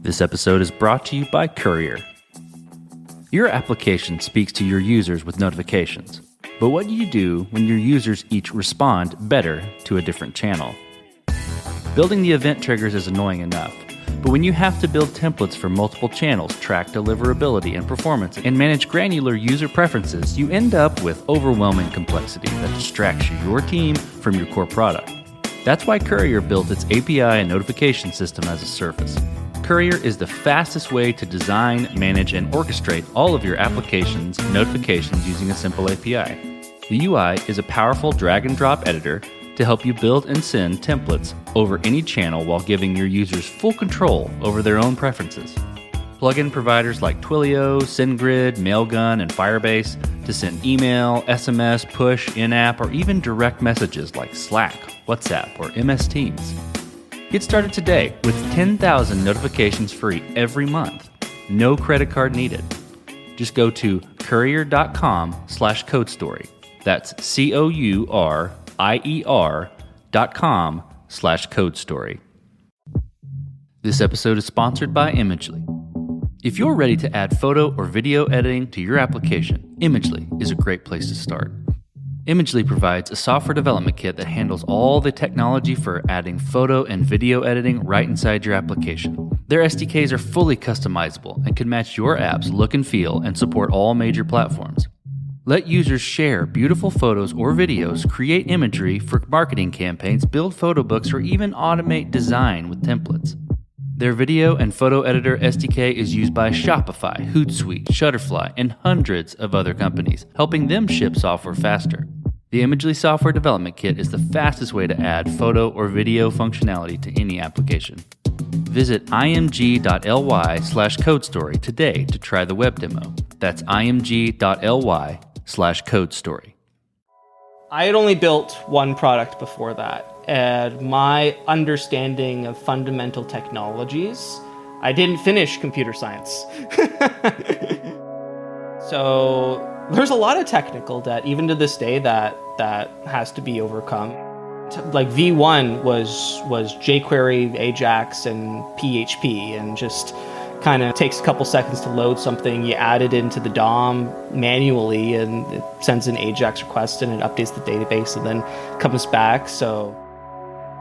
This episode is brought to you by Courier. Your application speaks to your users with notifications, but what do you do when your users each respond better to a different channel? Building the event triggers is annoying enough, but when you have to build templates for multiple channels, track deliverability and performance, and manage granular user preferences, you end up with overwhelming complexity that distracts your team from your core product. That's why Courier built its API and notification system as a service. Courier is the fastest way to design, manage, and orchestrate all of your application's notifications using a simple API. The UI is a powerful drag-and-drop editor to help you build and send templates over any channel while giving your users full control over their own preferences. Plugin providers like Twilio, SendGrid, Mailgun, and Firebase to send email, SMS, push, in-app, or even direct messages like Slack, WhatsApp, or MS Teams. Get started today with 10,000 notifications free every month. No credit card needed. Just go to courier.com/codestory. That's COURIER.com/codestory. This episode is sponsored by Imagely. If you're ready to add photo or video editing to your application, Imagely is a great place to start. Imagely provides a software development kit that handles all the technology for adding photo and video editing right inside your application. Their SDKs are fully customizable and can match your app's look and feel and support all major platforms. Let users share beautiful photos or videos, create imagery for marketing campaigns, build photo books, or even automate design with templates. Their video and photo editor SDK is used by Shopify, Hootsuite, Shutterfly, and hundreds of other companies, helping them ship software faster. The Imagely Software Development Kit is the fastest way to add photo or video functionality to any application. Visit img.ly/codestory today to try the web demo. That's img.ly/codestory. I had only built one product before that, and my understanding of fundamental technologies, I didn't finish computer science. So there's a lot of technical debt, even to this day, that has to be overcome. Like V1 was jQuery, Ajax, and PHP, and just kind of takes a couple seconds to load something. You add it into the DOM manually, and it sends an Ajax request, and it updates the database, and then comes back. So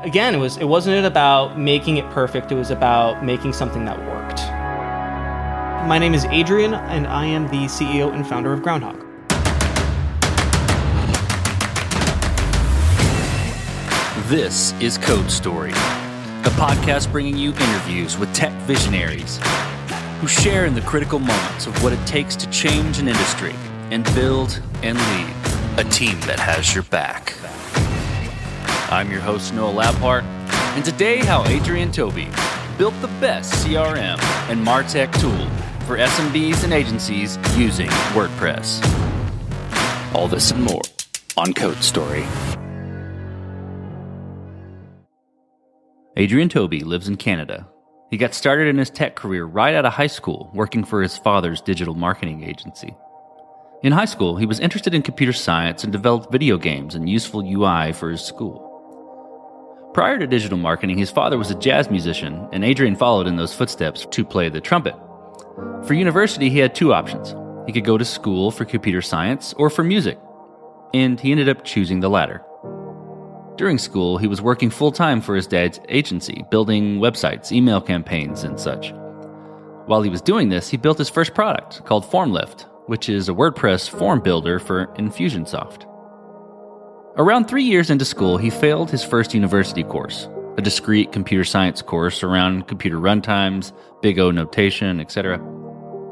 again, it wasn't about making it perfect. It was about making something that worked. My name is Adrian, and I am the CEO and founder of Groundhog. This is Code Story, a podcast bringing you interviews with tech visionaries who share in the critical moments of what it takes to change an industry and build and lead a team that has your back. I'm your host, Noah Labhart, and today how Adrian Toby built the best CRM and MarTech tool for SMBs and agencies using WordPress. All this and more on Code Story. Adrian Toby lives in Canada. He got started in his tech career right out of high school, working for his father's digital marketing agency. In high school, he was interested in computer science and developed video games and useful UI for his school. Prior to digital marketing, his father was a jazz musician, and Adrian followed in those footsteps to play the trumpet. For university, he had two options. He could go to school for computer science or for music, and he ended up choosing the latter. During school, he was working full-time for his dad's agency, building websites, email campaigns, and such. While he was doing this, he built his first product called FormLift, which is a WordPress form builder for Infusionsoft. Around 3 years into school, he failed his first university course, a discrete computer science course around computer runtimes, Big O notation, etc.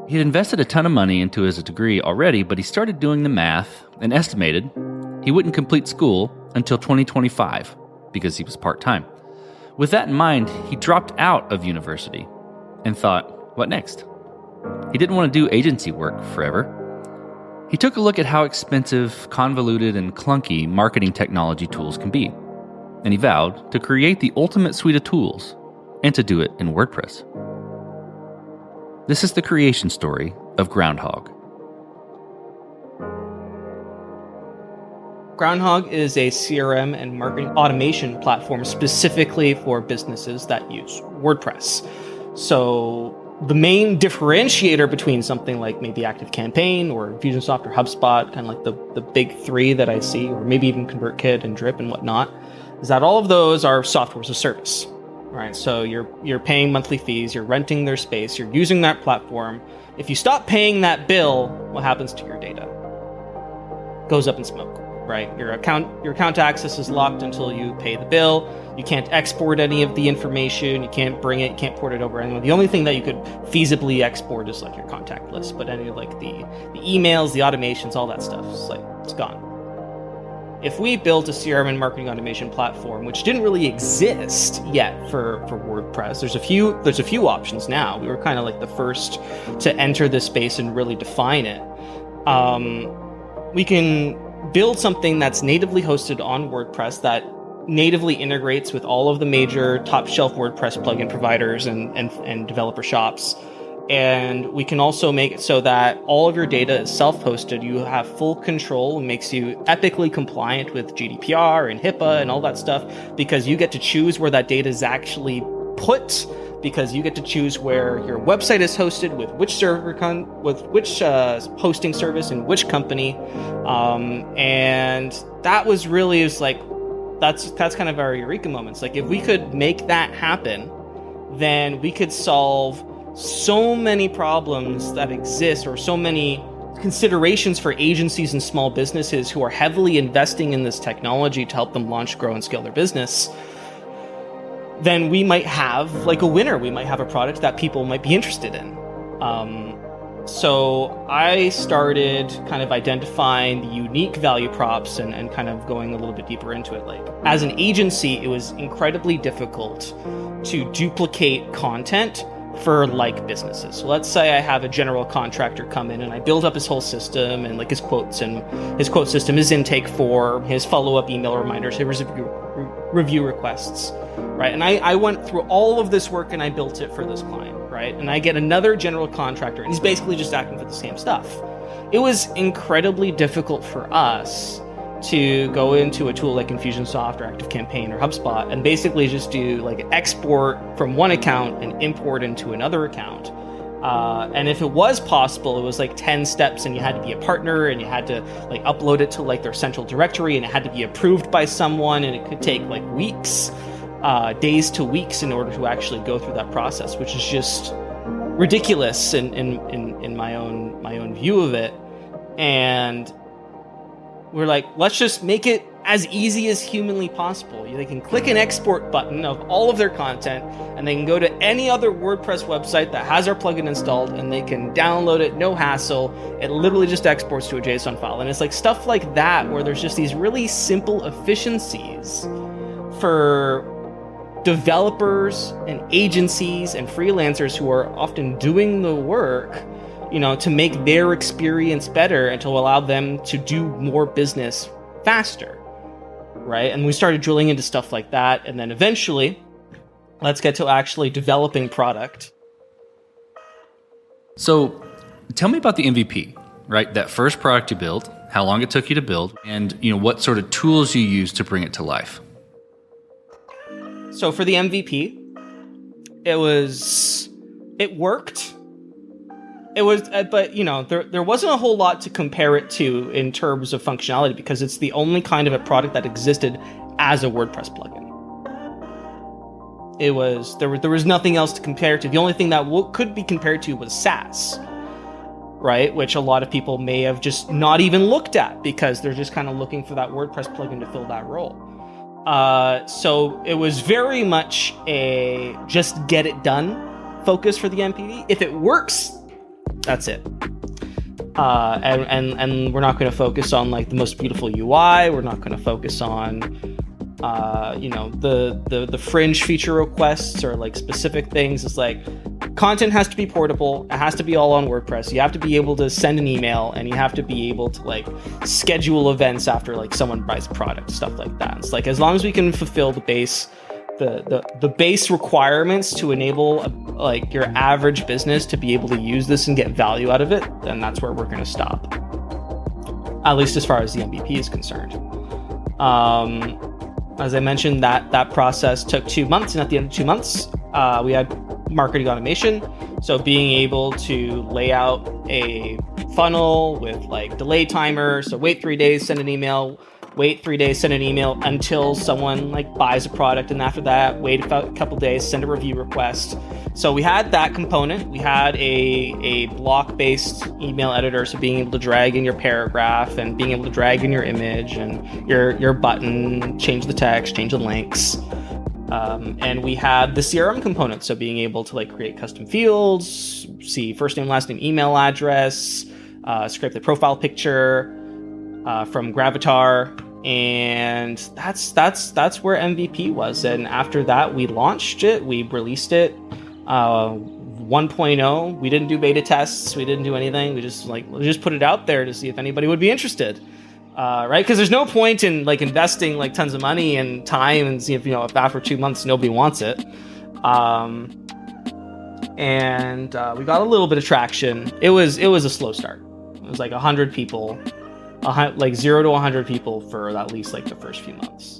He had invested a ton of money into his degree already, but he started doing the math and estimated he wouldn't complete school until 2025 because he was part-time. With that in mind, he dropped out of university and thought, what next? He didn't want to do agency work forever. He took a look at how expensive, convoluted, and clunky marketing technology tools can be, and he vowed to create the ultimate suite of tools and to do it in WordPress. This is the creation story of Groundhog. Groundhog is a CRM and marketing automation platform specifically for businesses that use WordPress. So the main differentiator between something like maybe ActiveCampaign or Infusionsoft or HubSpot, kind of like the big three that I see, or maybe even ConvertKit and Drip and whatnot, is that all of those are software as a service, right? So you're paying monthly fees, you're renting their space, you're using that platform. If you stop paying that bill, what happens to your data? Goes up in smoke, right? Your account access is locked until you pay the bill. You can't export any of the information. You can't bring it. You can't port it over anywhere. The only thing that you could feasibly export is like your contact list, but any like the emails, the automations, all that stuff, it's gone. If we built a CRM and marketing automation platform, which didn't really exist yet for WordPress, there's a few options now. We were kind of like the first to enter this space and really define it. We can build something that's natively hosted on WordPress that natively integrates with all of the major top shelf WordPress plugin providers and developer shops. And we can also make it so that all of your data is self-hosted. You have full control. It makes you epically compliant with GDPR and HIPAA and all that stuff, because you get to choose where that data is actually put, because you get to choose where your website is hosted, with which server, with which hosting service and which company. And that was really that's kind of our eureka moments. Like, if we could make that happen, then we could solve so many problems that exist, or so many considerations for agencies and small businesses who are heavily investing in this technology to help them launch, grow, and scale their business. Then we might have like a winner. We might have a product that people might be interested in. So I started kind of identifying the unique value props and kind of going a little bit deeper into it. Like, as an agency, it was incredibly difficult to duplicate content for like businesses. So let's say I have a general contractor come in and I build up his whole system and like his quotes and his quote system, his intake form, his follow-up email reminders, his review requests, right? And I went through all of this work and I built it for this client, right? And I get another general contractor and he's basically just asking for the same stuff. It was incredibly difficult for us to go into a tool like Infusionsoft or ActiveCampaign or HubSpot and basically just do like export from one account and import into another account. And if it was possible, it was like 10 steps, and you had to be a partner, and you had to like upload it to like their central directory, and it had to be approved by someone, and it could take like weeks, days to weeks in order to actually go through that process, which is just ridiculous in my own view of it. And we're like, let's just make it as easy as humanly possible. They can click an export button of all of their content, and they can go to any other WordPress website that has our plugin installed, and they can download it, no hassle. It literally just exports to a JSON file. And it's like stuff like that, where there's just these really simple efficiencies for developers and agencies and freelancers who are often doing the work, to make their experience better and to allow them to do more business faster, right? And we started drilling into stuff like that. And then eventually, let's get to actually developing product. So tell me about the MVP, right? That first product you built, how long it took you to build, and what sort of tools you used to bring it to life. So for the MVP, it worked. It was, but there wasn't a whole lot to compare it to in terms of functionality, because it's the only kind of a product that existed as a WordPress plugin. There was nothing else to compare to. The only thing that could be compared to was SaaS, right? Which a lot of people may have just not even looked at, because they're just kind of looking for that WordPress plugin to fill that role. So it was very much a just get it done focus for the MVP. If it works, that's it. And we're not going to focus on like the most beautiful UI. We're not going to focus on the fringe feature requests or like specific things. It's like content has to be portable. It has to be all on WordPress. You have to be able to send an email, and you have to be able to like schedule events after like someone buys a product, stuff like that. It's like, as long as we can fulfill the base requirements to enable like your average business to be able to use this and get value out of it, then that's where we're going to stop. At least as far as the MVP is concerned. As I mentioned, that process took 2 months, and at the end of 2 months, we had marketing automation. So being able to lay out a funnel with like delay timer. So wait 3 days, send an email. Wait 3 days, send an email until someone like buys a product, and after that, wait a couple days, send a review request. So we had that component. We had a block-based email editor, so being able to drag in your paragraph and being able to drag in your image and your button, change the text, change the links. And we had the CRM component, so being able to like create custom fields, see first name, last name, email address, scrape the profile picture from Gravatar, and that's where MVP was. And after that, we launched it. We released it 1.0. We didn't do beta tests. We didn't do anything. We just put it out there to see if anybody would be interested. Right? Because there's no point in like investing like tons of money and time and see if, if after 2 months nobody wants it. And we got a little bit of traction. It was a slow start. It was like 100 people, like 0 to 100 people for at least like the first few months.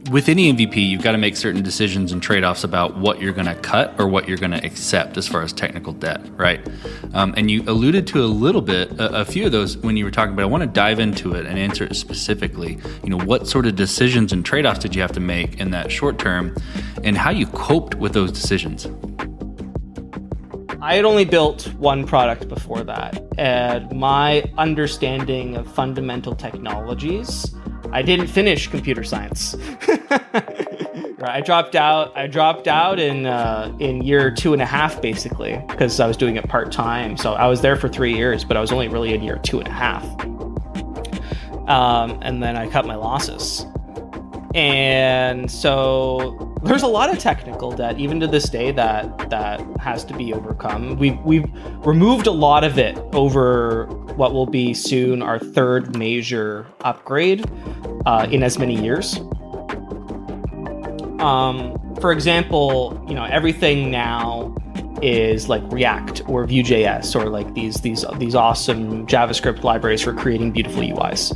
With any MVP, you've got to make certain decisions and trade-offs about what you're going to cut or what you're going to accept as far as technical debt, right? And you alluded to a little bit, a few of those when you were talking, but I want to dive into it and answer it specifically. What sort of decisions and trade-offs did you have to make in that short term, and how you coped with those decisions? I had only built one product before that, and my understanding of fundamental technologies, I didn't finish computer science. Right, I dropped out in year 2.5 basically, because I was doing it part time. So I was there for 3 years, but I was only really in year 2.5. And then I cut my losses. And so there's a lot of technical debt, even to this day, that has to be overcome. We've removed a lot of it over what will be soon our third major upgrade in as many years. For example, everything now is like React or Vue.js or like these awesome JavaScript libraries for creating beautiful UIs.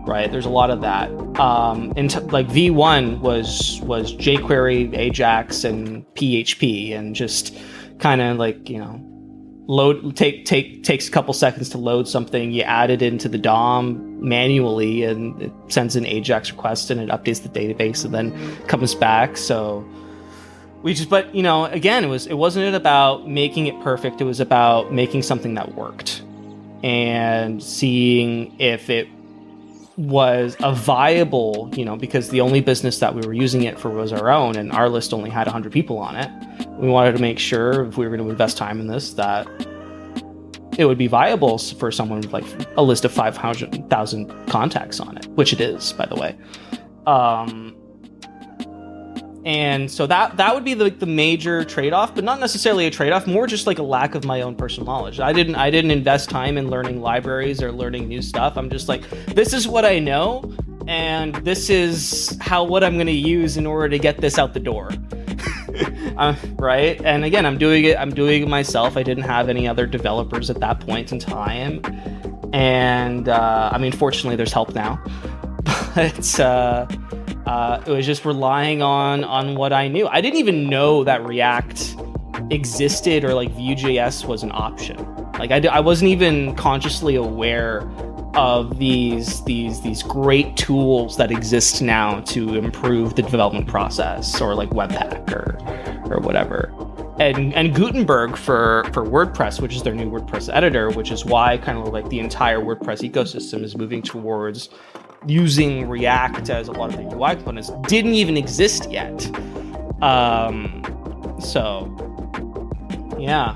Right, there's a lot of that. Like V1 was jQuery, Ajax, and PHP, and just kind of like takes a couple seconds to load something. You add it into the DOM manually, and it sends an Ajax request, and it updates the database, and then comes back. So again, it wasn't about making it perfect. It was about making something that worked and seeing if it was a viable, because the only business that we were using it for was our own, and our list only had 100 people on it. We wanted to make sure if we were going to invest time in this, that it would be viable for someone with like a list of 500,000 contacts on it, which it is, by the way. And so that would be the major trade-off, but not necessarily a trade-off, more just like a lack of my own personal knowledge. I didn't invest time in learning libraries or learning new stuff. I'm just like, this is what I know, and this is what I'm going to use in order to get this out the door. Right? And again, I'm doing it myself. I didn't have any other developers at that point in time. And fortunately there's help now. But it was just relying on what I knew. I didn't even know that React existed or like Vue.js was an option. Like I wasn't even consciously aware of these great tools that exist now to improve the development process, or like Webpack or whatever. And Gutenberg for WordPress, which is their new WordPress editor, which is why kind of like the entire WordPress ecosystem is moving towards using React as a lot of the UI components, didn't even exist yet. So yeah,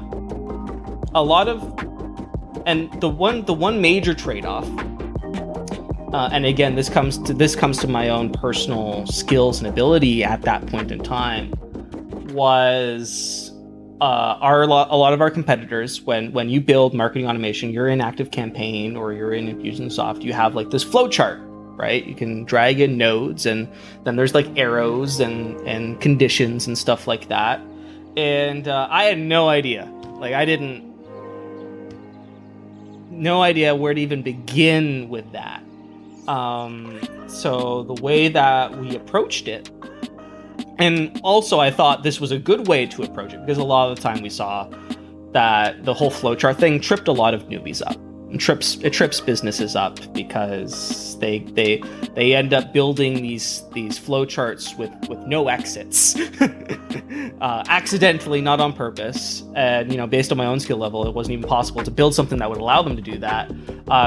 a lot of, and the one major trade-off, and again, this comes to my own personal skills and ability at that point in time, was a lot of our competitors, when you build marketing automation, you're in ActiveCampaign or you're in Infusionsoft, you have like this flow chart, right? You can drag in nodes, and then there's like arrows and conditions and stuff like that. And I had no idea. Like no idea where to even begin with that. So the way that we approached it And also, I thought this was a good way to approach it, because a lot of the time we saw that the whole flowchart thing tripped a lot of newbies up. It trips businesses up because they end up building these flowcharts with no exits, accidentally, not on purpose. And based on my own skill level, it wasn't even possible to build something that would allow them to do that.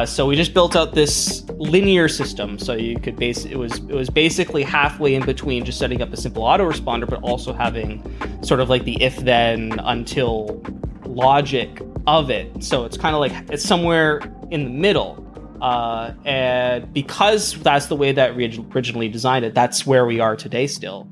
So we just built out this linear system, so you could it was basically halfway in between just setting up a simple autoresponder, but also having sort of like the if then until logic of it. So it's kind of like it's somewhere in the middle, and because that's the way that we originally designed it, that's where we are today still.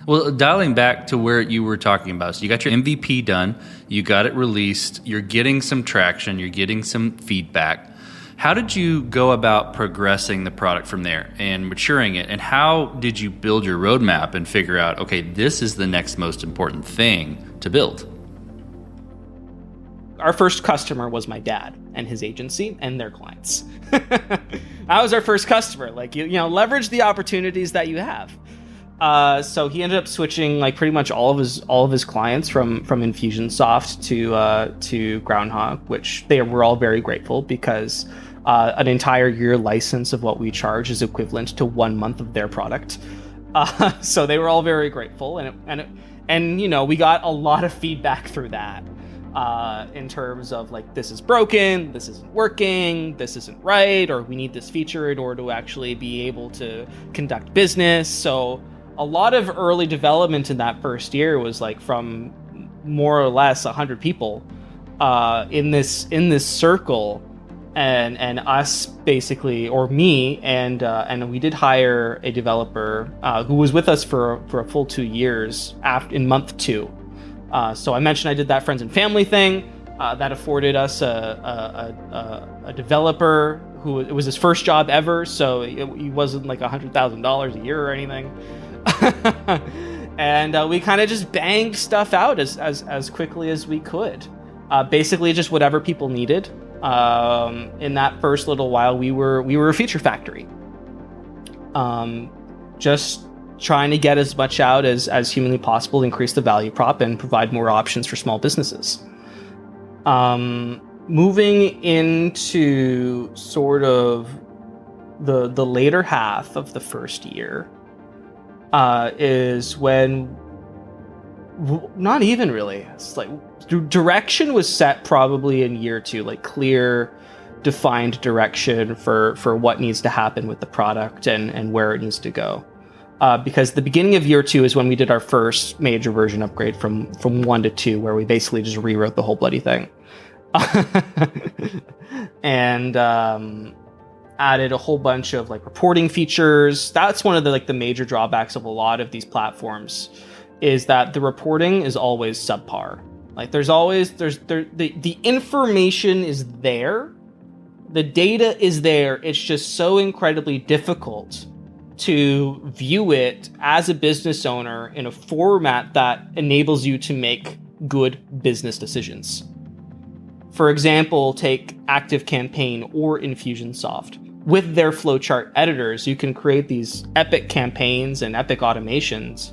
Well, dialing back to where you were talking about, so you got your MVP done, you got it released, you're getting some traction, you're getting some feedback. How did you go about progressing the product from there and maturing it? And how did you build your roadmap and figure out, okay, this is the next most important thing to build? Our first customer was my dad and his agency and their clients. That was our first customer. Like, leverage the opportunities that you have. So he ended up switching like pretty much all of his clients from Infusionsoft to Groundhog, which they were all very grateful, because an entire year license of what we charge is equivalent to 1 month of their product. So they were all very grateful, and we got a lot of feedback through that. In terms of like, this is broken, this isn't working, this isn't right, or we need this feature in order to actually be able to conduct business. So a lot of early development in that first year was like from more or less 100 people in this circle, and us basically, or me, and we did hire a developer who was with us for a full 2 years in month 2. So I mentioned I did that friends and family thing that afforded us a developer who, it was his first job ever, so he wasn't like $100,000 a year or anything. And we kind of just banged stuff out as quickly as we could. Basically just whatever people needed. In that first little while, we were a feature factory. Just trying to get as much out as humanly possible, increase the value prop, and provide more options for small businesses. Moving into sort of the later half of the first year is when, not even really, it's like direction was set probably in year 2, like clear, defined direction for what needs to happen with the product and where it needs to go. Because the beginning of year 2 is when we did our first major version upgrade from 1 to 2, where we basically just rewrote the whole bloody thing. And added a whole bunch of like reporting features. That's one of the major drawbacks of a lot of these platforms, is that the reporting is always subpar. Like the information is there, the data is there. It's just so incredibly difficult to view it as a business owner in a format that enables you to make good business decisions. For example, take ActiveCampaign or Infusionsoft. With their flowchart editors, you can create these epic campaigns and epic automations.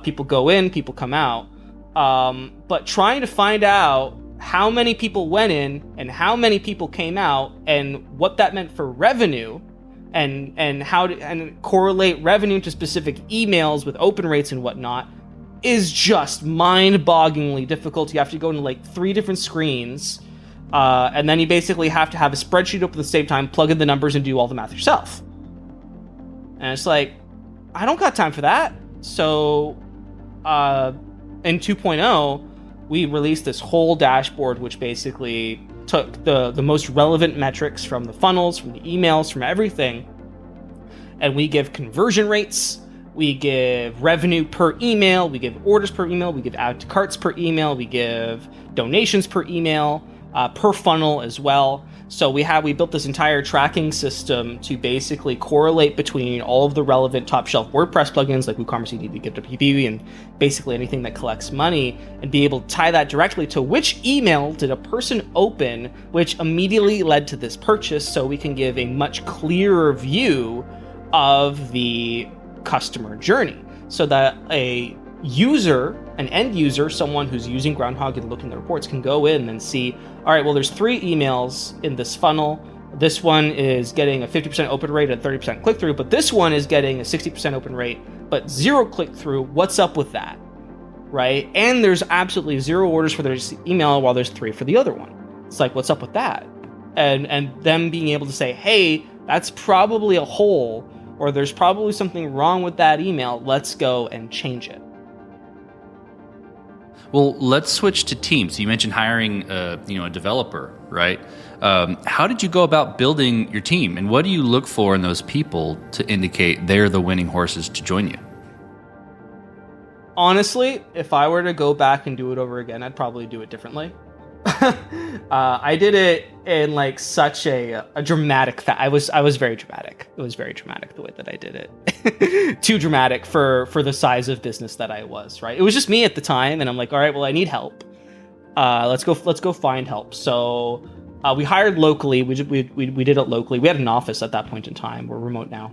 People go in, people come out. But trying to find out how many people went in and how many people came out and what that meant for revenue, and how to correlate revenue to specific emails with open rates and whatnot, is just mind-bogglingly difficult. You have to go into like 3 different screens, and then you basically have to have a spreadsheet open at the same time, plug in the numbers, and do all the math yourself. And it's like, I don't got time for that. So in 2.0, we released this whole dashboard, which basically took the most relevant metrics from the funnels, from the emails, from everything, and we give conversion rates, we give revenue per email, we give orders per email, we give add to carts per email, we give donations per email, per funnel as well. So we built this entire tracking system to basically correlate between all of the relevant top shelf WordPress plugins like WooCommerce, EDB, GiveWP, and basically anything that collects money, and be able to tie that directly to which email did a person open, which immediately led to this purchase, so we can give a much clearer view of the customer journey, so that a user, an end user, someone who's using Groundhog and looking at reports can go in and see, all right, well, there's 3 emails in this funnel. This one is getting a 50% open rate and 30% click-through, but this one is getting a 60% open rate, but 0 click-through. What's up with that, right? And there's absolutely 0 orders for this email while there's 3 for the other one. It's like, what's up with that? And them being able to say, hey, that's probably a hole, or there's probably something wrong with that email. Let's go and change it. Well, let's switch to teams. You mentioned hiring, a developer, right? How did you go about building your team, and what do you look for in those people to indicate they're the winning horses to join you? Honestly, if I were to go back and do it over again, I'd probably do it differently. I did it in like such a dramatic I was very dramatic. It was very dramatic the way that I did it. Too dramatic for the size of business that I was, right? It was just me at the time, and I'm like, all right, well, I need help. Let's go find help. So we hired locally. We did it locally. We had an office at that point in time. We're remote now.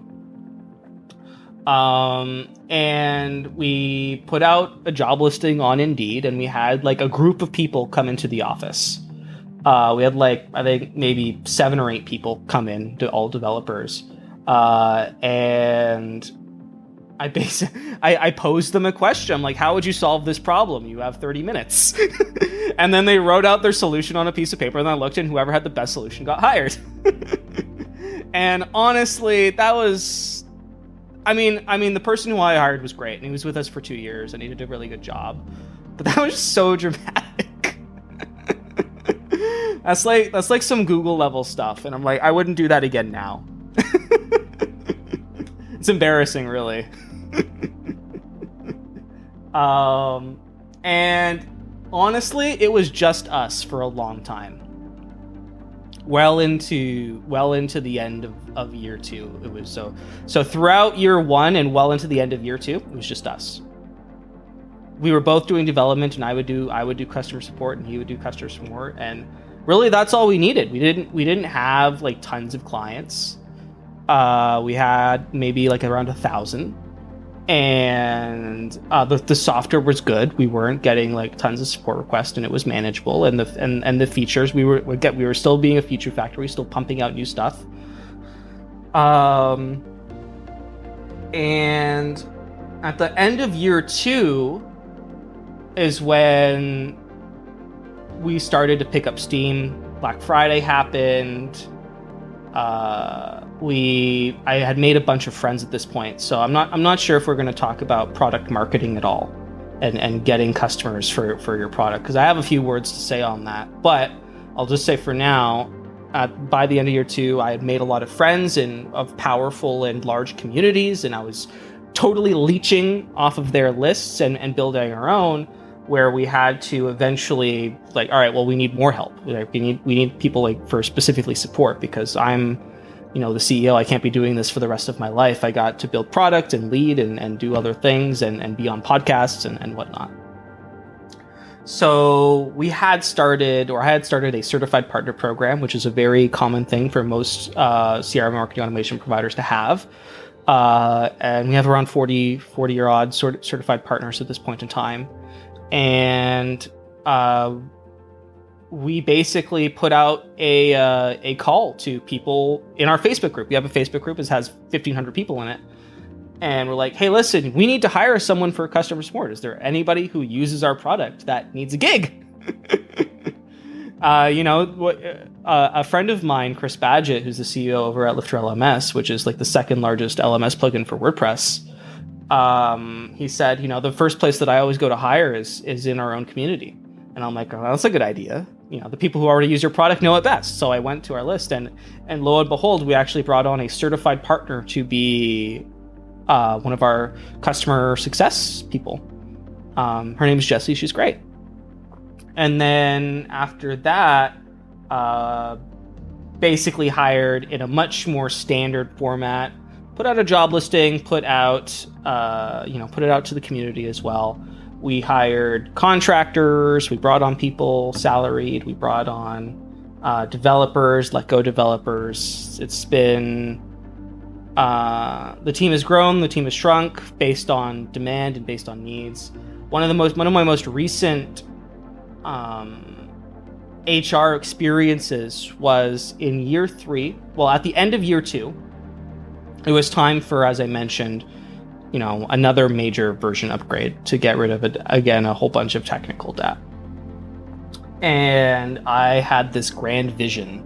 And we put out a job listing on Indeed, and we had like a group of people come into the office. We had like, I think maybe 7 or 8 people come in, to all developers. And I posed them a question. I'm like, how would you solve this problem? You have 30 minutes. And then they wrote out their solution on a piece of paper, and I looked, and whoever had the best solution got hired. And honestly, that was, I mean, the person who I hired was great, and he was with us for 2 years, and he did a really good job. But that was just so dramatic. That's like some Google level stuff, and I'm like, I wouldn't do that again now. It's embarrassing, really. And honestly, it was just us for a long time. Well into the end of year 2. It was so throughout year 1 and well into the end of year 2, it was just us. We were both doing development, and I would do customer support, and he would do customer support, and really that's all we needed. We didn't have like tons of clients. We had maybe like around 1,000, and the software was good. We weren't getting like tons of support requests, and it was manageable. And the features, we were still being a feature factory, still pumping out new stuff. And at the end of year 2 is when we started to pick up steam. Black Friday happened. I had made a bunch of friends at this point, so I'm not sure if we're going to talk about product marketing at all, and getting customers for your product, because I have a few words to say on that. But I'll just say for now, by the end of year 2, I had made a lot of friends of powerful and large communities, and I was totally leeching off of their lists and building our own, where we had to eventually like, all right, well, we need more help. Like, we need people like for specifically support, because I'm, the CEO. I can't be doing this for the rest of my life. I got to build product and lead and do other things and be on podcasts and whatnot. So I had started a certified partner program, which is a very common thing for most CRM marketing automation providers to have. And we have around 40 or odd certified partners at this point in time. And we basically put out a call to people in our Facebook group. We have a Facebook group that has 1,500 people in it. And we're like, hey, listen, we need to hire someone for customer support. Is there anybody who uses our product that needs a gig? A friend of mine, Chris Badgett, who's the CEO over at Lifter LMS, which is like the second largest LMS plugin for WordPress, he said, the first place that I always go to hire is in our own community. And I'm like, oh, that's a good idea. The people who already use your product know it best. So I went to our list, and lo and behold, we actually brought on a certified partner to be one of our customer success people. Her name is Jessie. She's great. And then after that, basically hired in a much more standard format, put out a job listing, put it out to the community as well. We hired contractors, we brought on people salaried, we brought on developers, let go developers. It's been The team has grown, the team has shrunk based on demand and based on needs. One of my most recent HR experiences was in year 3. Well, at the end of year 2, it was time for, as I mentioned, another major version upgrade to get rid of a whole bunch of technical debt. And I had this grand vision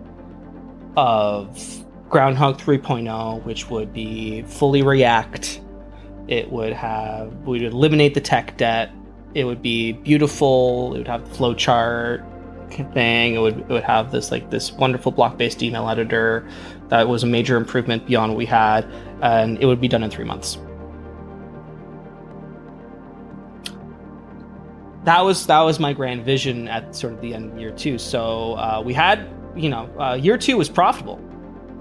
of Groundhog 3.0, which would be fully React. We'd eliminate the tech debt. It would be beautiful. It would have the flowchart thing. It would have this wonderful block-based email editor that was a major improvement beyond what we had, and it would be done in 3 months. That was my grand vision at sort of the end of year 2. So we had, year 2 was profitable,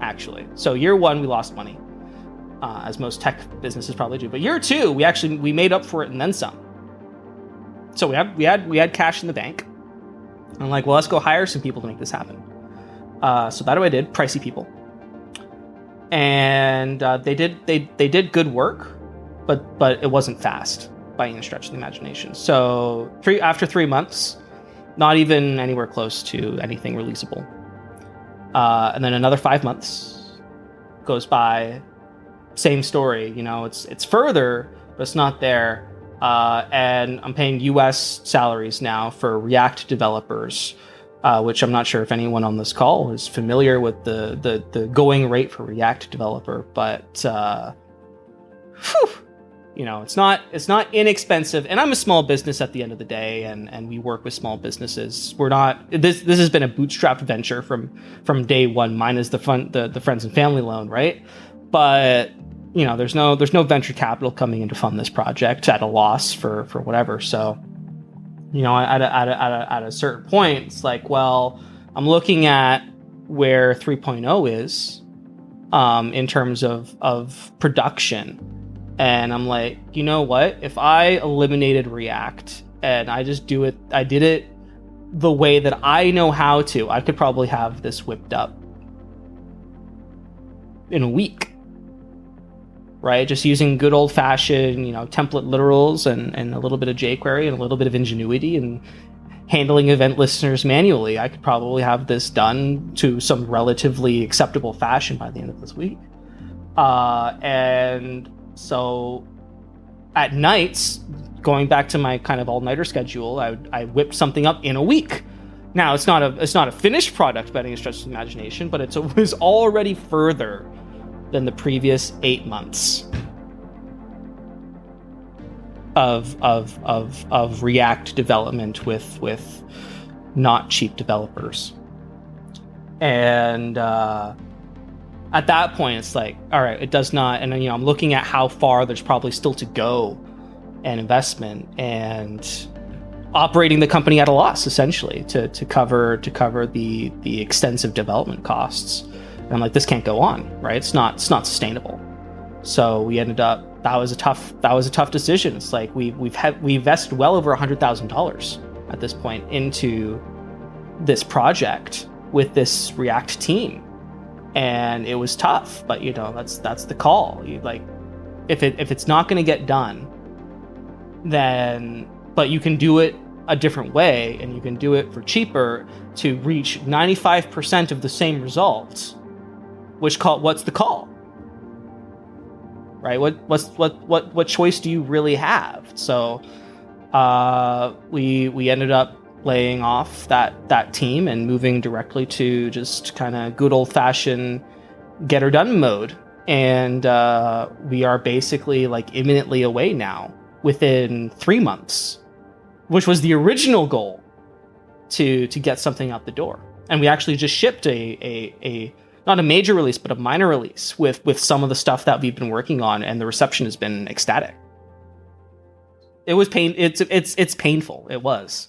actually. So year 1 we lost money, as most tech businesses probably do. But year 2 we made up for it and then some. So we had cash in the bank. I'm like, well, let's go hire some people to make this happen. So that's what I did, pricey people, and they did good work, but it wasn't fast by any stretch of the imagination. So after 3 months, not even anywhere close to anything releasable. And then another 5 months goes by, same story. It's further, but it's not there. And I'm paying US salaries now for React developers, which I'm not sure if anyone on this call is familiar with the going rate for React developer, but it's not inexpensive. And I'm a small business at the end of the day, and we work with small businesses. We're not this has been a bootstrapped venture from day one. Mine is the friends and family loan, right? But there's no venture capital coming in to fund this project at a loss for whatever. So, at a certain point, it's like, well, I'm looking at where 3.0 is, in terms of production, and I'm like, you know what? If I eliminated React and I did it the way that I know how to, I could probably have this whipped up in a week. Right, just using good old-fashioned, template literals and a little bit of jQuery and a little bit of ingenuity and handling event listeners manually, I could probably have this done to some relatively acceptable fashion by the end of this week. And so, at nights, going back to my kind of all-nighter schedule, I whipped something up in a week. Now, it's not a finished product by any stretch of the imagination, but it was already further than the previous 8 months of React development with not cheap developers. And at that point, it's like, all right, it does not. And then, I'm looking at how far there's probably still to go, and investment, and operating the company at a loss, essentially, to cover the extensive development costs. And I'm like, this can't go on, right? It's not sustainable. So we ended up, that was a tough decision. It's like we invested well over $100,000 at this point into this project with this React team, and it was tough. But that's the call. If it's not going to get done, then but you can do it a different way, and you can do it for cheaper to reach 95% of the same results. What's the call? Right? What choice do you really have? So we ended up laying off that team and moving directly to just kind of good old-fashioned get her done mode. And we are basically imminently away now, within 3 months, which was the original goal, to get something out the door. And we actually just shipped a not a major release, but a minor release with some of the stuff that we've been working on, and the reception has been ecstatic. It was it's painful. It was.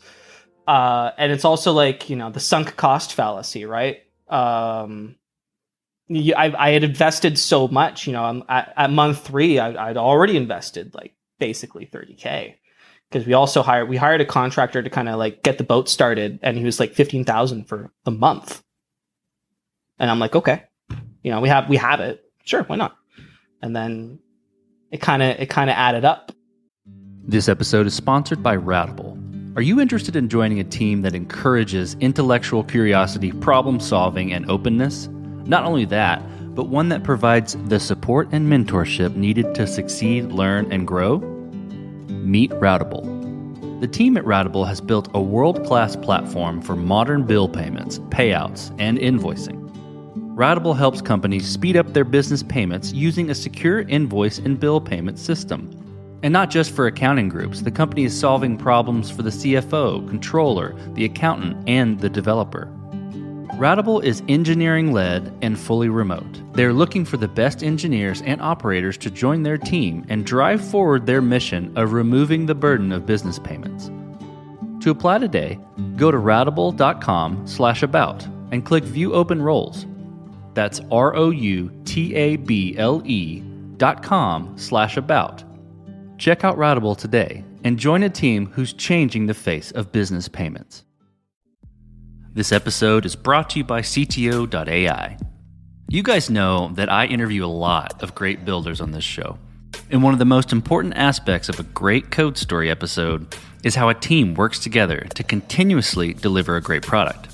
And it's also the sunk cost fallacy, right? I had invested so much, at month 3, I'd already invested basically $30K, because we hired a contractor to kind of get the boat started, and he was $15,000 for the month. And I'm like, okay, we have it. Sure, why not? and then it kind of added up. This episode is sponsored by Routable. Are you interested in joining a team that encourages intellectual curiosity, problem solving, and openness? Not only that, but one that provides the support and mentorship needed to succeed, learn, and grow? Meet Routable. The team at Routable has built a world-class platform for modern bill payments, payouts, and invoicing. Routable helps companies speed up their business payments using a secure invoice and bill payment system. And not just for accounting groups, the company is solving problems for the CFO, controller, the accountant, and the developer. Routable is engineering-led and fully remote. They're looking for the best engineers and operators to join their team and drive forward their mission of removing the burden of business payments. To apply today, go to routable.com/about and click View Open Roles. That's routable.com/about. Check out Routable today and join a team who's changing the face of business payments. This episode is brought to you by CTO.ai. You guys know that I interview a lot of great builders on this show. And one of the most important aspects of a great code story episode is how a team works together to continuously deliver a great product.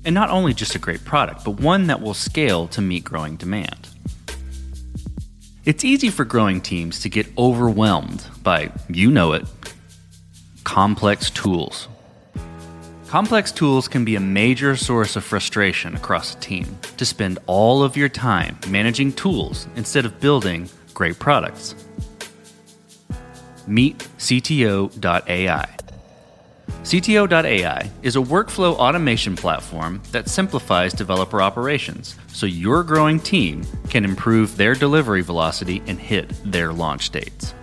And not only just a great product, but one that will scale to meet growing demand. It's easy for growing teams to get overwhelmed by, you know it, complex tools. Complex tools can be a major source of frustration across a team, to spend all of your time managing tools instead of building great products. Meet CTO.ai. CTO.ai is a workflow automation platform that simplifies developer operations so your growing team can improve their delivery velocity and hit their launch dates.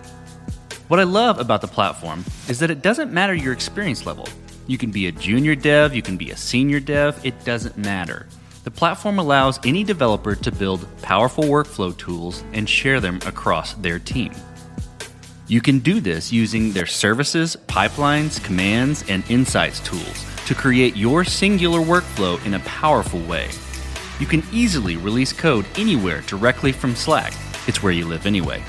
What I love about the platform is that it doesn't matter your experience level. You can be a junior dev, you can be a senior dev, it doesn't matter. The platform allows any developer to build powerful workflow tools and share them across their team. You can do this using their services, pipelines, commands, and insights tools to create your singular workflow in a powerful way. You can easily release code anywhere directly from Slack. It's where you live anyway.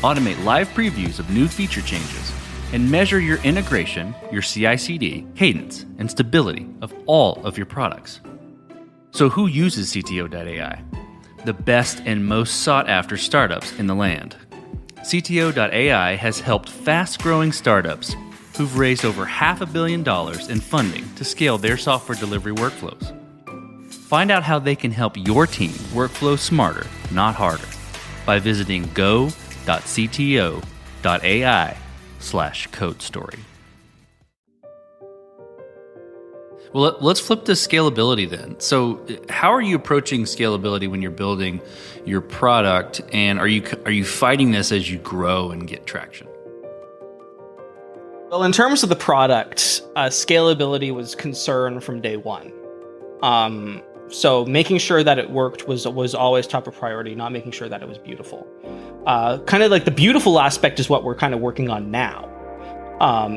Automate live previews of new feature changes, and measure your integration, your CI/CD, cadence, and stability of all of your products. So who uses CTO.ai? The best and most sought-after startups in the land. CTO.ai has helped fast-growing startups who've raised over $500 million in funding to scale their software delivery workflows. Find out how they can help your team workflow smarter, not harder, by visiting go.cto.ai/codestory. Well, let's flip to scalability then. So how are you approaching scalability when you're building your product, and are you fighting this as you grow and get traction? Well, in terms of the product, scalability was concern from day one. So making sure that it worked was always top of priority, not making sure that it was beautiful. Kind of like the beautiful aspect is what we're kind of working on now.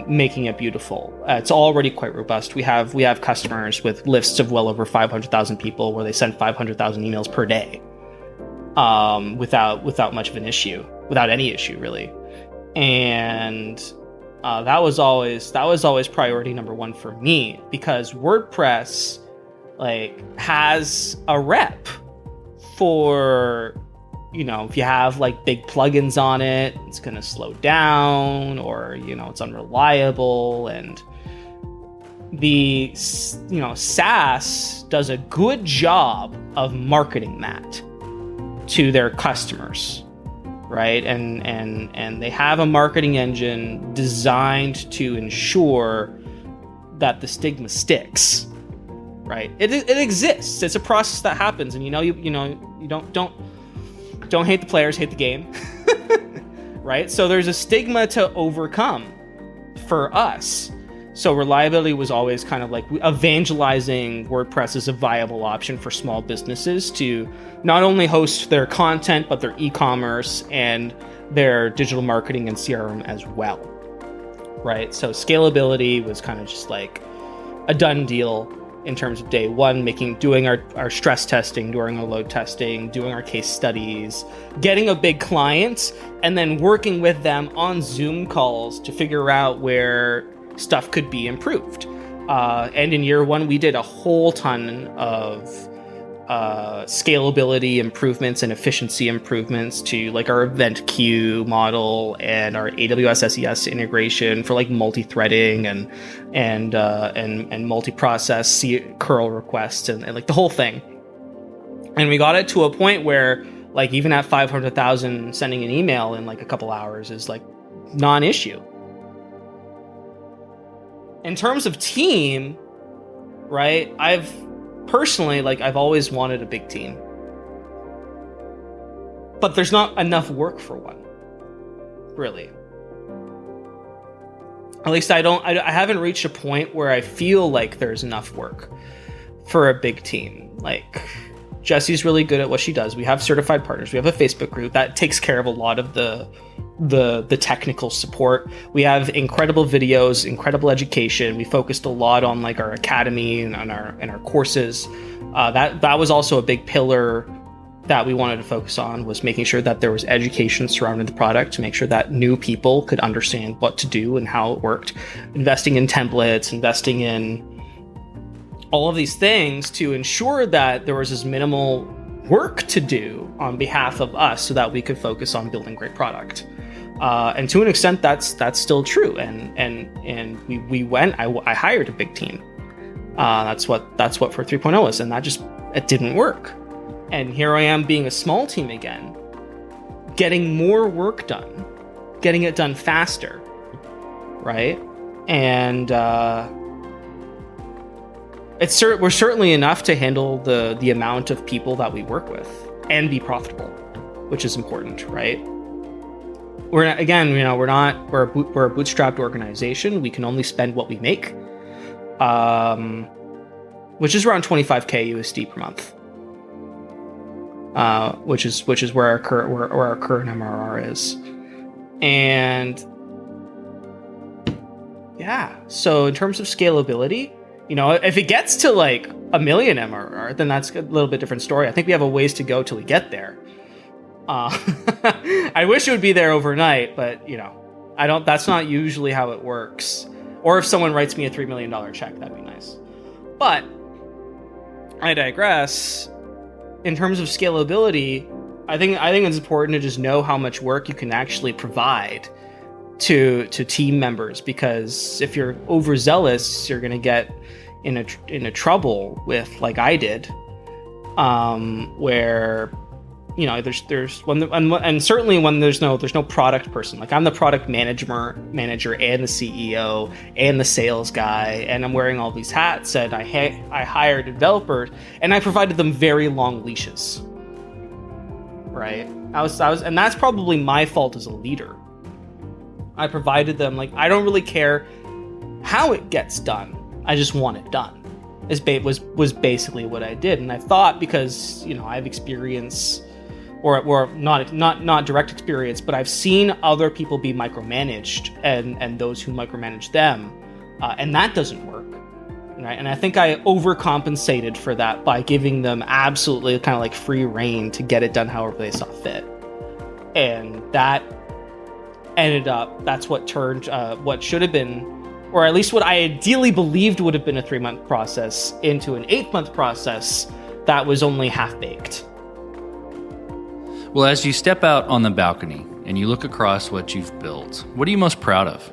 Making it beautiful. It's already quite robust. We have customers with lists of well over 500,000 people where they send 500,000 emails per day, without much of an issue, without any issue really. And that was always priority number one for me, because WordPress has a rep for, if you have big plugins on it, it's going to slow down, or, it's unreliable. And the, SaaS does a good job of marketing that to their customers, right? And they have a marketing engine designed to ensure that the stigma sticks, right? It exists. It's a process that happens, and you don't hate the players, hate the game, right? So there's a stigma to overcome for us. So reliability was always kind of evangelizing WordPress as a viable option for small businesses to not only host their content, but their e-commerce and their digital marketing and CRM as well, right? So scalability was kind of just a done deal. in terms of day one, doing our stress testing, doing our load testing, doing our case studies, getting a big client, and then working with them on Zoom calls to figure out where stuff could be improved. And in year one, we did a whole ton of scalability improvements and efficiency improvements to like our event queue model and our AWS SES integration for like multi-threading and multi-process curl requests and like the whole thing. And we got it to a point where like even at 500,000, sending an email in like a couple hours is like non-issue. In terms of team, right? Personally, like I've always wanted a big team, but there's not enough work for one, really. At least I haven't reached a point where I feel like there's enough work for a big team. Like Jesse's really good at what she does. We have certified partners. We have a Facebook group that takes care of a lot of the technical support. We have incredible videos, incredible education. We focused a lot on like our academy and on our courses. That was also a big pillar that we wanted to focus on, was making sure that there was education surrounding the product to make sure that new people could understand what to do and how it worked. Investing in templates, investing in all of these things to ensure that there was as minimal work to do on behalf of us so that we could focus on building great product. And to an extent, that's still true. And I hired a big team. That's what for 3.0 was, and it didn't work. And here I am being a small team again, getting more work done, getting it done faster, right? And we're certainly enough to handle the amount of people that we work with and be profitable, which is important, right? We're a bootstrapped organization. We can only spend what we make, which is around 25K USD per month, which is where our current MRR is. And yeah, so in terms of scalability, if it gets to like 1 million MRR, then that's a little bit different story. I think we have a ways to go till we get there. I wish it would be there overnight, but that's not usually how it works. Or if someone writes me a $3 million check, that'd be nice. But I digress. In terms of scalability, I think it's important to just know how much work you can actually provide to team members, because if you're overzealous, you're going to get in a trouble with, like I did, where there's and certainly when there's no product person. Like I'm the product manager and the CEO and the sales guy, and I'm wearing all these hats, and I hired developers and I provided them very long leashes, right? I was and that's probably my fault as a leader. I provided them, like, I don't really care how it gets done, I just want it done. Was basically what I did. And I thought, because I have experience, or not direct experience, but I've seen other people be micromanaged and those who micromanage them, and that doesn't work, right? And I think I overcompensated for that by giving them absolutely kind of like free reign to get it done however they saw fit, and that ended up, that's what turned what should have been, or at least what I ideally believed would have been a 3-month process, into an 8-month process that was only half-baked. Well, as you step out on the balcony and you look across what you've built, what are you most proud of?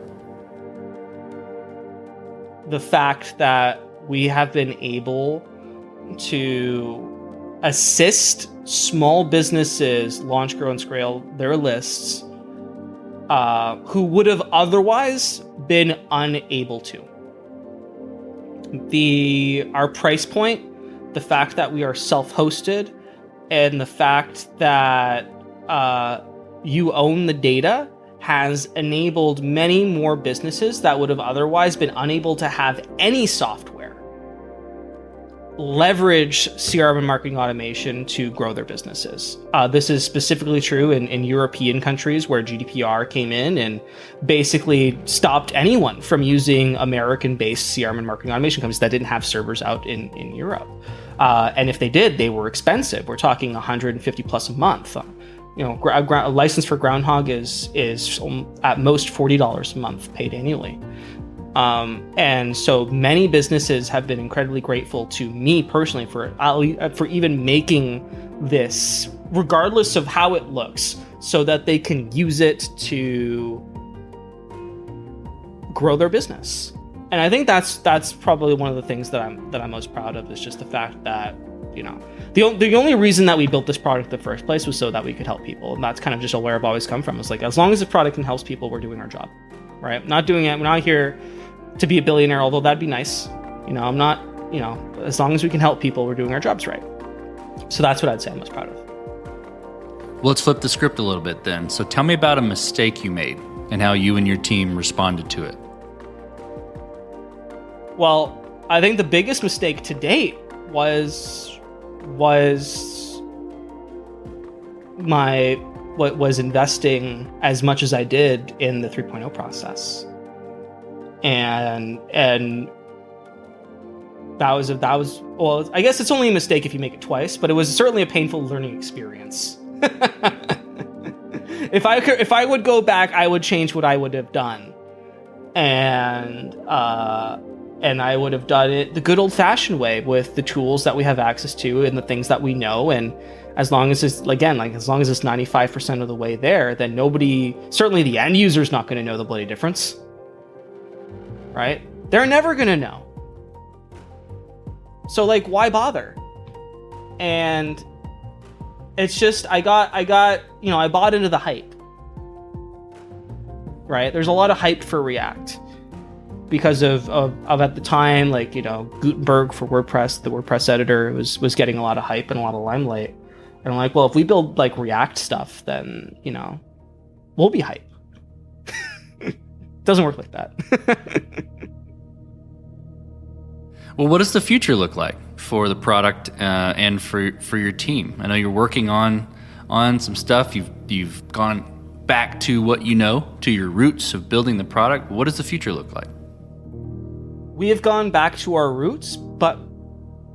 The fact that we have been able to assist small businesses launch, grow, and scale their lists, who would have otherwise been unable to. Our price point, the fact that we are self-hosted, and the fact that you own the data has enabled many more businesses that would have otherwise been unable to have any software leverage CRM and marketing automation to grow their businesses. This is specifically true in European countries where GDPR came in and basically stopped anyone from using American-based CRM and marketing automation companies that didn't have servers out in Europe. And if they did, they were expensive. We're talking 150 plus a month. A license for Groundhog is at most $40 a month paid annually. And so many businesses have been incredibly grateful to me personally for even making this, regardless of how it looks, so that they can use it to grow their business. And I think that's probably one of the things that I'm most proud of, is just the fact that, the only reason that we built this product in the first place was so that we could help people. And that's kind of just where I've always come from. It's like, as long as the product can help people, we're doing our job, right? We're not here to be a billionaire, although that'd be nice. I'm not, as long as we can help people, we're doing our jobs right. So that's what I'd say I'm most proud of. Well, let's flip the script a little bit then. So tell me about a mistake you made and how you and your team responded to it. Well, I think the biggest mistake to date was investing as much as I did in the 3.0 process. And that was well, I guess it's only a mistake if you make it twice, but it was certainly a painful learning experience. If I would go back, I would change what I would have done. And I would have done it the good old-fashioned way, with the tools that we have access to and the things that we know. And as long as it's 95% of the way there, then certainly the end user is not going to know the bloody difference, right? They're never going to know. So why bother? And it's just, I bought into the hype, right? There's a lot of hype for React because of at the time, Gutenberg for WordPress, the WordPress editor was getting a lot of hype and a lot of limelight. And I'm like, well, if we build React stuff, then, we'll be hype. Doesn't work like that. Well, what does the future look like for the product and for your team? I know you're working on some stuff. You've gone back to what you know, to your roots of building the product. What does the future look like? We have gone back to our roots, but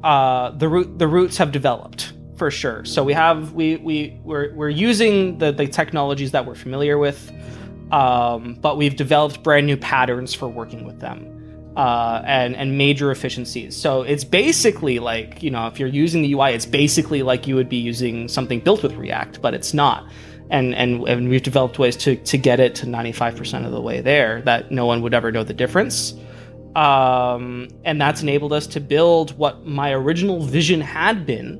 the roots have developed for sure. So we're using the technologies that we're familiar with, but we've developed brand new patterns for working with them. And major efficiencies. So it's basically if you're using the UI, it's basically like you would be using something built with React, but it's not. And we've developed ways to get it to 95% of the way there that no one would ever know the difference. And that's enabled us to build what my original vision had been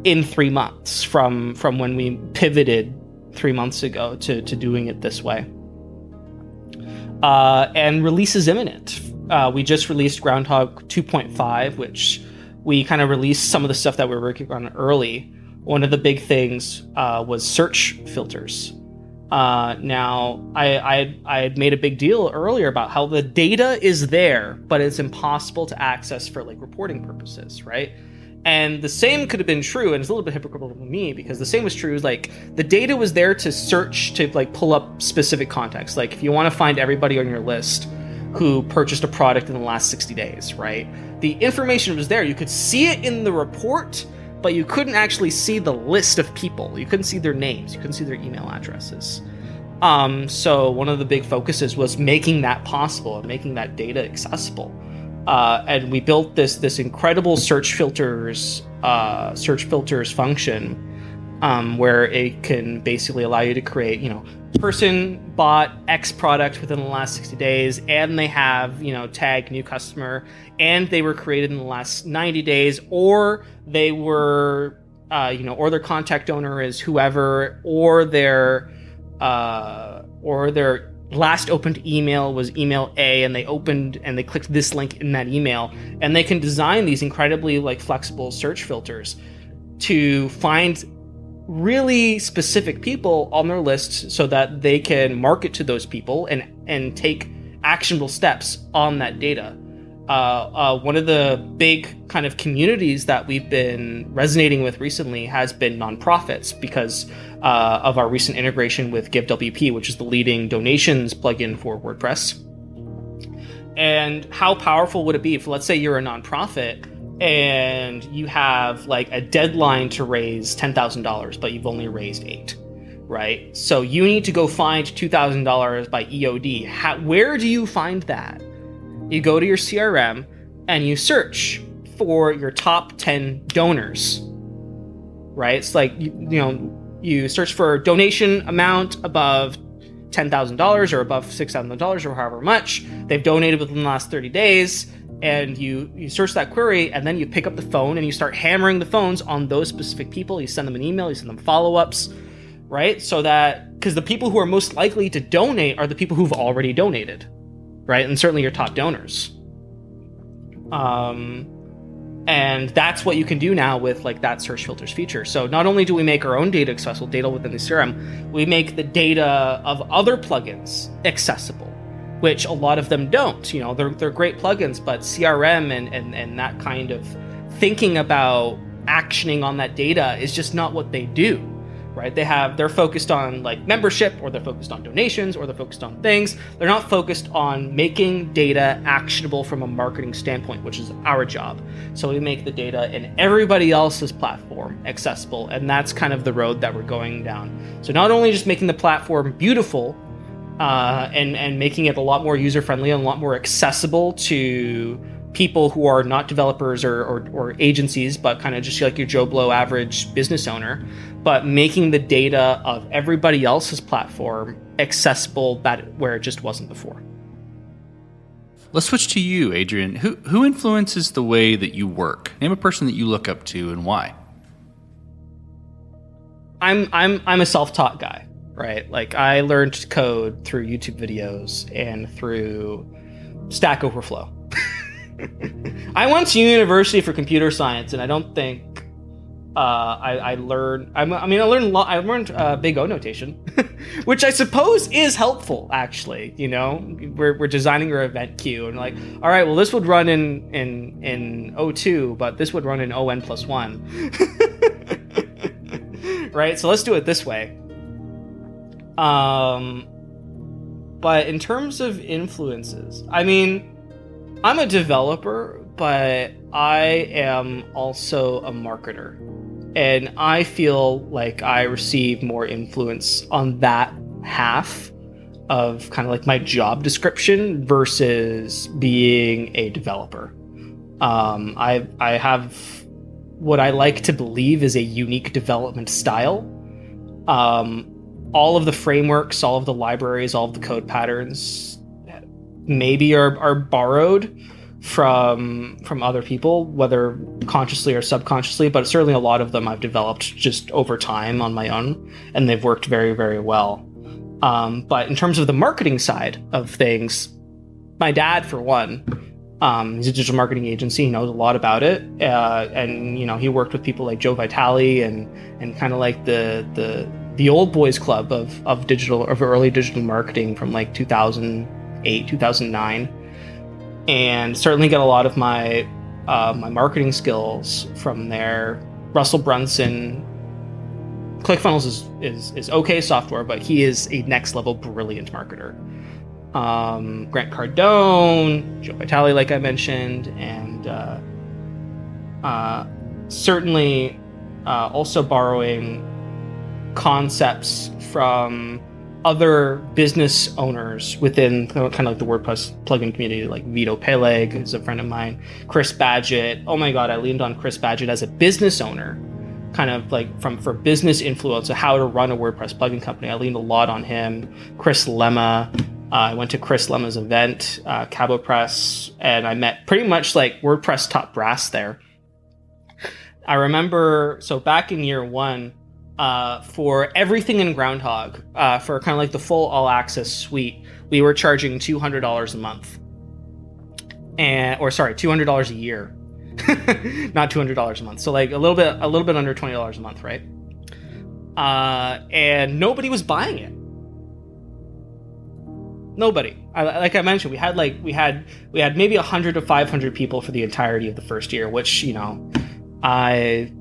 in 3 months from when we pivoted 3 months ago to doing it this way. And release is imminent. We just released Groundhog 2.5, which we kind of released some of the stuff that we were working on early. One of the big things was search filters. Now, I had made a big deal earlier about how the data is there, but it's impossible to access for reporting purposes, right? And the same could have been true, and it's a little bit hypocritical to me, because the same was true, the data was there to search, to pull up specific context. If you want to find everybody on your list who purchased a product in the last 60 days, right? The information was there. You could see it in the report, but you couldn't actually see the list of people. You couldn't see their names. You couldn't see their email addresses. So one of the big focuses was making that possible and making that data accessible. And we built this incredible search filters function, where it can basically allow you to create, person bought X product within the last 60 days, and they have, tag new customer, and they were created in the last 90 days, or they were, or their contact owner is whoever, or their last opened email was email A, and they clicked this link in that email, and they can design these incredibly flexible search filters to find really specific people on their list so that they can market to those people and take actionable steps on that data. one of the big kind of communities that we've been resonating with recently has been nonprofits because of our recent integration with GiveWP, which is the leading donations plugin for WordPress. And how powerful would it be if, let's say, you're a nonprofit and you have like a deadline to raise $10,000, but you've only raised $8,000, right? So you need to go find $2,000 by EOD. Where do you find that? You go to your CRM and you search for your top 10 donors, right? It's like, you search for donation amount above $10,000 or above $6,000 or however much they've donated within the last 30 days. And you search that query, and then you pick up the phone and you start hammering the phones on those specific people. You send them an email, you send them follow-ups, right? So that, because the people who are most likely to donate are the people who've already donated, right? And certainly your top donors. And that's what you can do now with like that search filters feature. So not only do we make our own data accessible, data within the CRM, we make the data of other plugins accessible, which a lot of them don't. They're great plugins, but CRM and that kind of thinking about actioning on that data is just not what they do. Right? They're focused on like membership, or they're focused on donations, or they're focused on things. They're not focused on making data actionable from a marketing standpoint, which is our job. So we make the data in everybody else's platform accessible, and that's kind of the road that we're going down. So not only just making the platform beautiful, and making it a lot more user-friendly and a lot more accessible to people who are not developers or agencies, but kind of just like your Joe Blow average business owner, but making the data of everybody else's platform accessible where it just wasn't before. Let's switch to you, Adrian. Who influences the way that you work? Name a person that you look up to and why. I'm a self-taught guy, right? Like I learned code through YouTube videos and through Stack Overflow. I went to university for computer science, and I don't think I learned. I learned Big O notation, which I suppose is helpful. Actually, we're designing our event queue, and like, all right, well, this would run in O2, but this would run in ON+1. Right. So let's do it this way. But in terms of influences, I mean, I'm a developer, but I am also a marketer. And I feel like I receive more influence on that half of kind of like my job description versus being a developer. I have what I like to believe is a unique development style. All of the frameworks, all of the libraries, all of the code patterns maybe are borrowed from other people, whether consciously or subconsciously, but certainly a lot of them I've developed just over time on my own, and they've worked very, very well. But in terms of the marketing side of things, my dad, for one, he's a digital marketing agency. He knows a lot about it, and he worked with people like Joe Vitale and kind of like the old boys club of early digital marketing from like 2008, 2009, and certainly got a lot of my my marketing skills from there. Russell Brunson, ClickFunnels is okay software, but he is a next level brilliant marketer. Grant Cardone, Joe Vitale, like I mentioned, and certainly also borrowing concepts from other business owners within kind of like the WordPress plugin community, like Vito Peleg is a friend of mine, Chris Badgett. Oh my God, I leaned on Chris Badgett as a business owner, kind of like for business influence of how to run a WordPress plugin company. I leaned a lot on him. Chris Lemma. I went to Chris Lemma's event, Cabo Press, and I met pretty much like WordPress top brass there. I remember, so back in year one, for everything in Groundhog, for kind of like the full all access suite, we were charging $200 a month, $200 a year, not $200 a month. So like a little bit under $20 a month, right? And nobody was buying it. Nobody. Like I mentioned, we had maybe 100 to 500 people for the entirety of the first year, which, I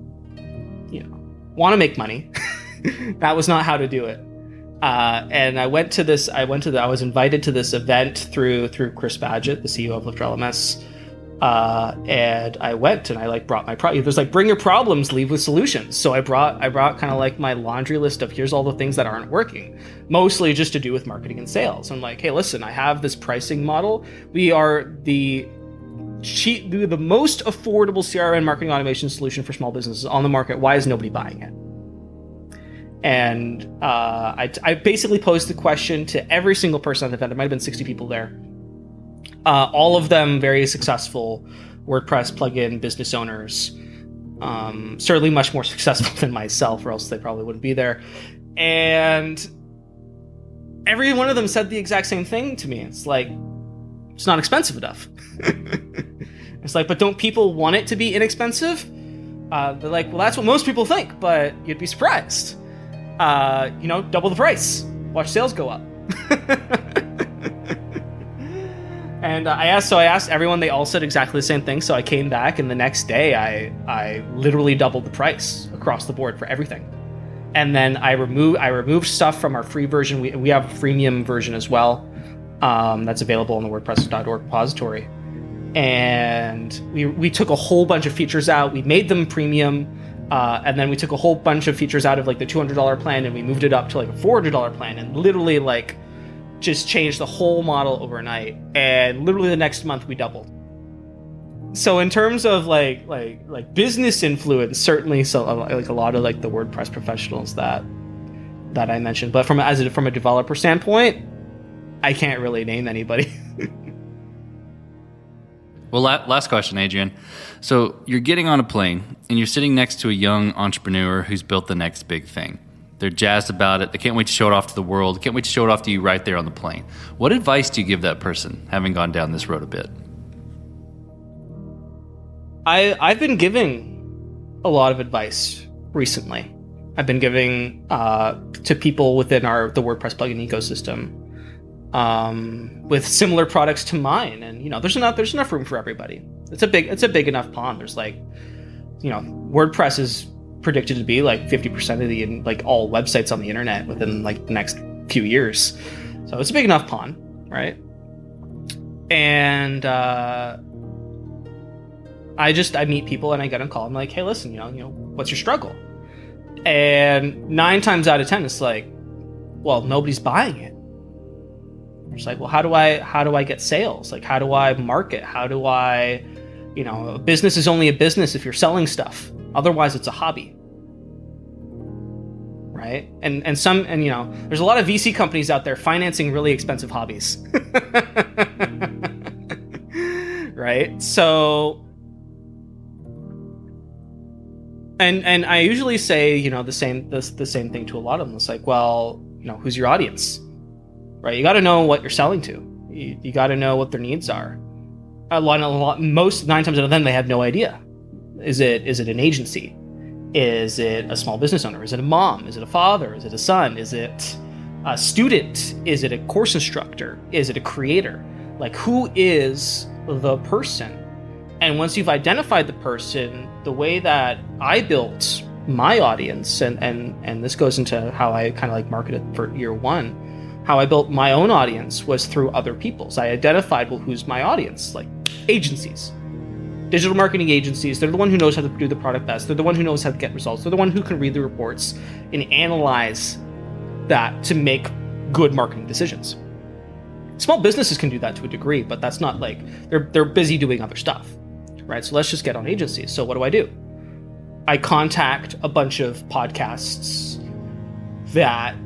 want to make money. That was not how to do it. And I was invited to this event through Chris Badgett, the CEO of Lift LMS. And I went and I brought my product. It was bring your problems, leave with solutions. So I brought kind of my laundry list of here's all the things that aren't working, mostly just to do with marketing and sales. I'm like, hey, listen, I have this pricing model. We are the most affordable CRM marketing automation solution for small businesses on the market. Why is nobody buying it? And I basically posed the question to every single person at the event. There might have been 60 people there. All of them very successful WordPress plugin business owners, certainly much more successful than myself, or else they probably wouldn't be there. And every one of them said the exact same thing to me. It's it's not expensive enough. It's but don't people want it to be inexpensive? They're well, that's what most people think, but you'd be surprised. Double the price. Watch sales go up. And I asked everyone. They all said exactly the same thing. So I came back, and the next day I literally doubled the price across the board for everything. And then I removed stuff from our free version. We have a freemium version as well. That's available on the WordPress.org repository. And we took a whole bunch of features out. We made them premium. And then we took a whole bunch of features out of the $200 plan, and we moved it up to a $400 plan, and literally just changed the whole model overnight. And literally the next month we doubled. So in terms of business influence, certainly, so a lot of the WordPress professionals that I mentioned, but from a developer standpoint, I can't really name anybody. Well, last question, Adrian. So you're getting on a plane and you're sitting next to a young entrepreneur who's built the next big thing. They're jazzed about it. They can't wait to show it off to the world. Can't wait to show it off to you right there on the plane. What advice do you give that person, having gone down this road a bit? I've been giving a lot of advice recently. I've been giving to people within the WordPress plugin ecosystem with similar products to mine, and there's enough room for everybody. It's a big enough pond. There's WordPress is predicted to be 50% of the all websites on the internet within the next few years. So it's a big enough pond, right? And I meet people and I get on call. I'm like, hey, listen, what's your struggle? And 9 times out of 10, it's well, nobody's buying it. It's well, how do I get sales? How do I market? How do I, a business is only a business if you're selling stuff. Otherwise, it's a hobby, right? And there's a lot of VC companies out there financing really expensive hobbies, right? So, and I usually say the same thing to a lot of them. It's well, who's your audience, right? You got to know what you're selling to. You got to know what their needs are. Most 9 times out of 10, they have no idea. Is it an agency? Is it a small business owner? Is it a mom? Is it a father? Is it a son? Is it a student? Is it a course instructor? Is it a creator? Who is the person? And once you've identified the person, the way that I built my audience, and this goes into how I kind of marketed for year one, how I built my own audience was through other people's. I identified, who's my audience? Agencies. Digital marketing agencies. They're the one who knows how to do the product best. They're the one who knows how to get results. They're the one who can read the reports and analyze that to make good marketing decisions. Small businesses can do that to a degree, but that's not they're busy doing other stuff, right? So let's just get on agencies. So what do? I contact a bunch of podcasts that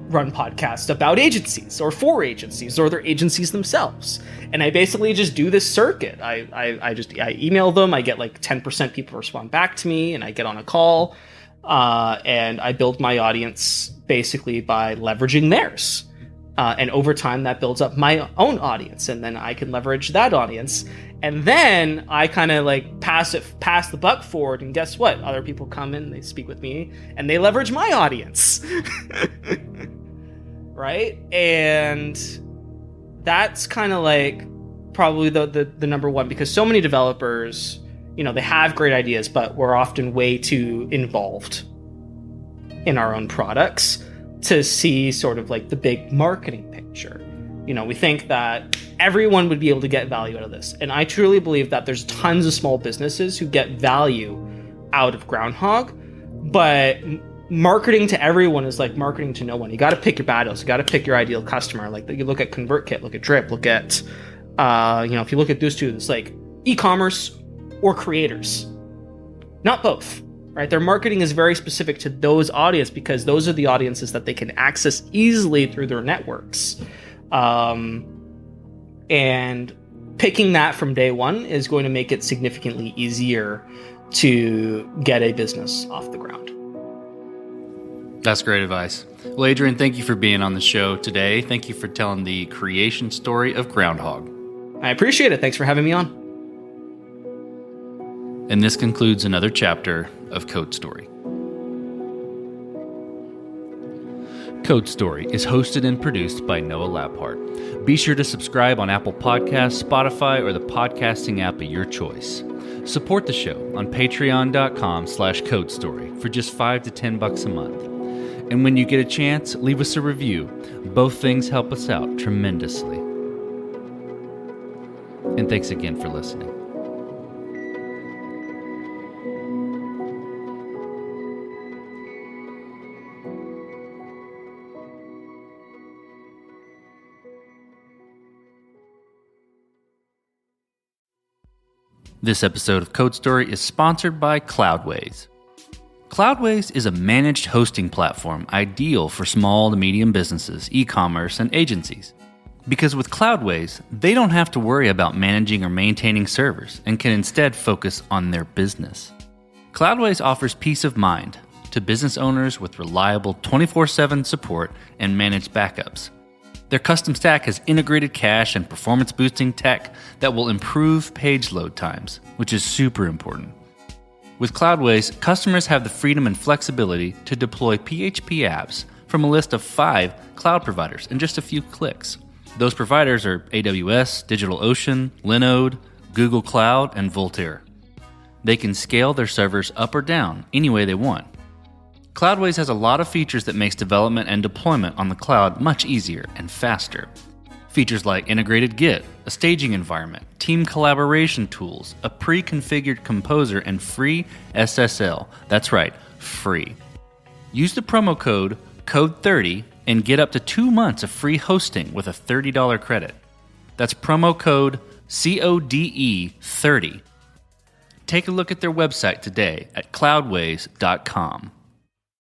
run podcasts about agencies or for agencies or their agencies themselves. And I basically just do this circuit. I email them. I get 10% people respond back to me, and I get on a call, and I build my audience basically by leveraging theirs. And over time that builds up my own audience, and then I can leverage that audience. And then I kind of pass the buck forward, and guess what? Other people come in, they speak with me, and they leverage my audience. Right? And That's kind of like probably the number one, because so many developers, they have great ideas, but we're often way too involved in our own products to see sort of like the big marketing picture. We think that everyone would be able to get value out of this. And I truly believe that there's tons of small businesses who get value out of Groundhog, but marketing to everyone is like marketing to no one. You got to pick your battles. You got to pick your ideal customer. Like you look at ConvertKit, look at Drip, look at, if you look at those two, it's like e-commerce or creators, not both, right? Their marketing is very specific to those audience because those are the audiences that they can access easily through their networks. And picking that from day one is going to make it significantly easier to get a business off the ground. That's great advice. Well, Adrian, thank you for being on the show today. Thank you for telling the creation story of Groundhog. I appreciate it. Thanks for having me on. And this concludes another chapter of Code Story. Code Story is hosted and produced by Noah Labhart. Be sure to subscribe on Apple Podcasts, Spotify, or the podcasting app of your choice. Support the show on patreon.com/codestory for just $5 to $10 a month. And when you get a chance, leave us a review. Both things help us out tremendously. And thanks again for listening. This episode of Code Story is sponsored by Cloudways. Cloudways is a managed hosting platform ideal for small to medium businesses, e-commerce, and agencies. Because with Cloudways, they don't have to worry about managing or maintaining servers and can instead focus on their business. Cloudways offers peace of mind to business owners with reliable 24/7 support and managed backups. Their custom stack has integrated cache and performance-boosting tech that will improve page load times, which is super important. With Cloudways, customers have the freedom and flexibility to deploy PHP apps from a list of 5 cloud providers in just a few clicks. Those providers are AWS, DigitalOcean, Linode, Google Cloud, and Voltaire. They can scale their servers up or down any way they want. Cloudways has a lot of features that makes development and deployment on the cloud much easier and faster. Features like integrated Git, a staging environment, team collaboration tools, a pre-configured composer, and free SSL. That's right, free. Use the promo code CODE30 and get up to 2 months of free hosting with a $30 credit. That's promo code CODE30. Take a look at their website today at cloudways.com.